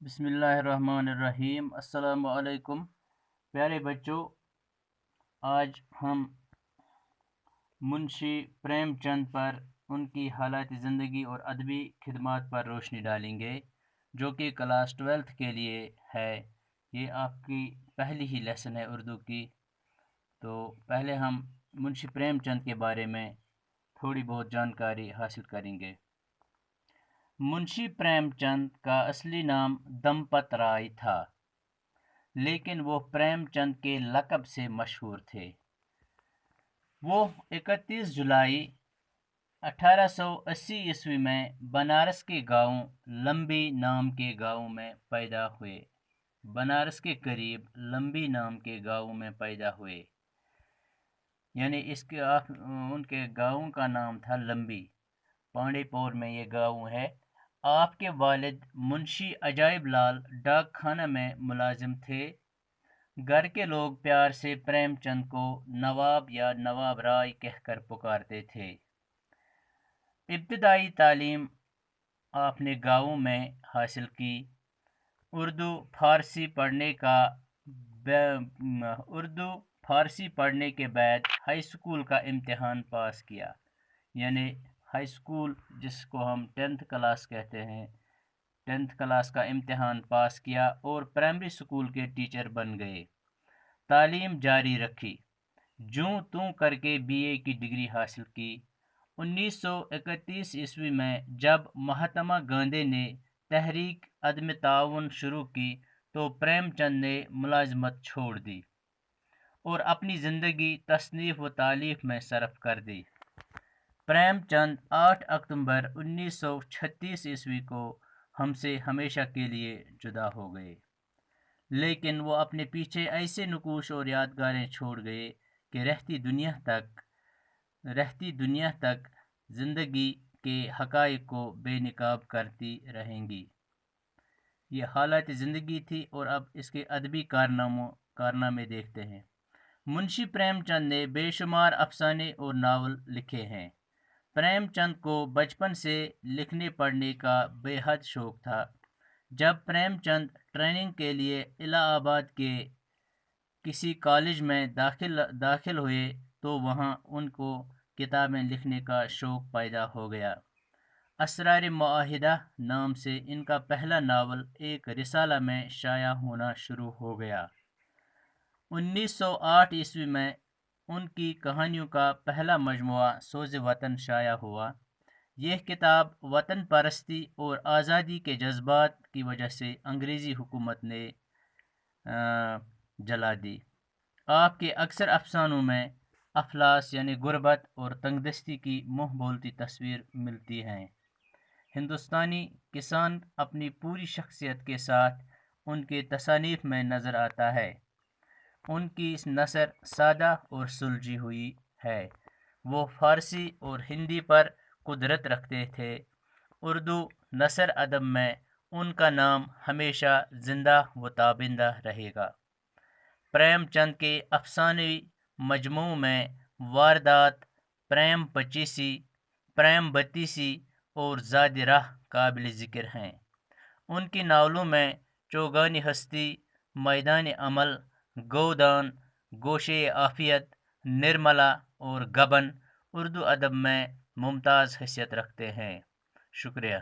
बिस्मिल्लाहिर्रहमानिर्रहीम। अस्सलामु अलैकुम प्यारे बच्चों। आज हम मुंशी प्रेमचंद पर, उनकी हालात ज़िंदगी और अदबी खिदमात पर रोशनी डालेंगे, जो कि क्लास 12th के लिए है। ये आपकी पहली ही लेसन है उर्दू की। तो पहले हम मुंशी प्रेमचंद के बारे में थोड़ी बहुत जानकारी हासिल करेंगे। मुंशी प्रेमचंद का असली नाम दमपत राय था, लेकिन वो प्रेमचंद के लक़ब से मशहूर थे। वो 31 जुलाई 1880 ईस्वी में बनारस के गांव लंबी नाम के गांव में पैदा हुए। बनारस के करीब लंबी नाम के गांव में पैदा हुए, यानी उनके गांव का नाम था लंबी। पांडेपुर में ये गांव है। आपके वालिद मुंशी अजायब लाल डाक खाना में मुलाजिम थे। घर के लोग प्यार से प्रेमचंद को नवाब या नवाब राय कहकर पुकारते थे। इब्तिदाई तालीम आपने गाँव में हासिल की। उर्दू फारसी पढ़ने के बाद हाई स्कूल का इम्तिहान पास किया, यानी हाई स्कूल जिसको हम 10th क्लास कहते हैं, 10th क्लास का इम्तिहान पास किया और प्राइमरी स्कूल के टीचर बन गए। तालीम जारी रखी, जूं तूं करके बीए की डिग्री हासिल की। 1931 ईस्वी में जब महात्मा गांधी ने तहरीक अदम ताउन शुरू की, तो प्रेमचंद ने मुलाजमत छोड़ दी और अपनी ज़िंदगी तसनीफ़ व तालीफ़ में सर्फ कर दी। प्रेमचंद 8 अक्टूबर 1936 ईस्वी को हमसे हमेशा के लिए जुदा हो गए, लेकिन वो अपने पीछे ऐसे नकूश और यादगारें छोड़ गए कि रहती दुनिया तक ज़िंदगी के हक़ाइक़ को बेनकाब करती रहेंगी। ये हालत ज़िंदगी थी। और अब इसके अदबी कारनामे देखते हैं। मुंशी प्रेमचंद ने बेशुमार अफसाने और नावल लिखे हैं। प्रेमचंद को बचपन से लिखने पढ़ने का बेहद शौक़ था। जब प्रेमचंद ट्रेनिंग के लिए इलाहाबाद के किसी कॉलेज में दाखिल हुए, तो वहाँ उनको किताबें लिखने का शौक़ पैदा हो गया। असरार मुआहिदा नाम से इनका पहला नावल एक रिसाला में शाया होना शुरू हो गया। 1908 ईस्वी में उनकी कहानियों का पहला मजमुआ सोज़ वतन शाया हुआ। यह किताब वतन परस्ती और आज़ादी के जज्बात की वजह से अंग्रेज़ी हुकूमत ने जला दी। आपके अक्सर अफसानों में अफलास यानी गुर्बत और तंगदस्ती की मुँह बोलती तस्वीर मिलती है। हिंदुस्तानी किसान अपनी पूरी शख्सियत के साथ उनके तसानीफ में नज़र आता है। उनकी नसर सादा और सुलझी हुई है। वो फारसी और हिंदी पर कुदरत रखते थे। उर्दू नसर अदब में उनका नाम हमेशा जिंदा व ताबिंदा रहेगा। प्रेमचंद के अफसानवी मजमू में वारदात, प्रेम पचीसी, प्रेम बत्तीसी और ज़ाद राह काबिल ज़िक्र हैं। उनकी नावलों में चौगानी हस्ती, मैदान अमल, गोदान, गोशे आफियत, निर्मला और गबन उर्दू अदब में मुमताज़ हैसियत रखते हैं। शुक्रिया।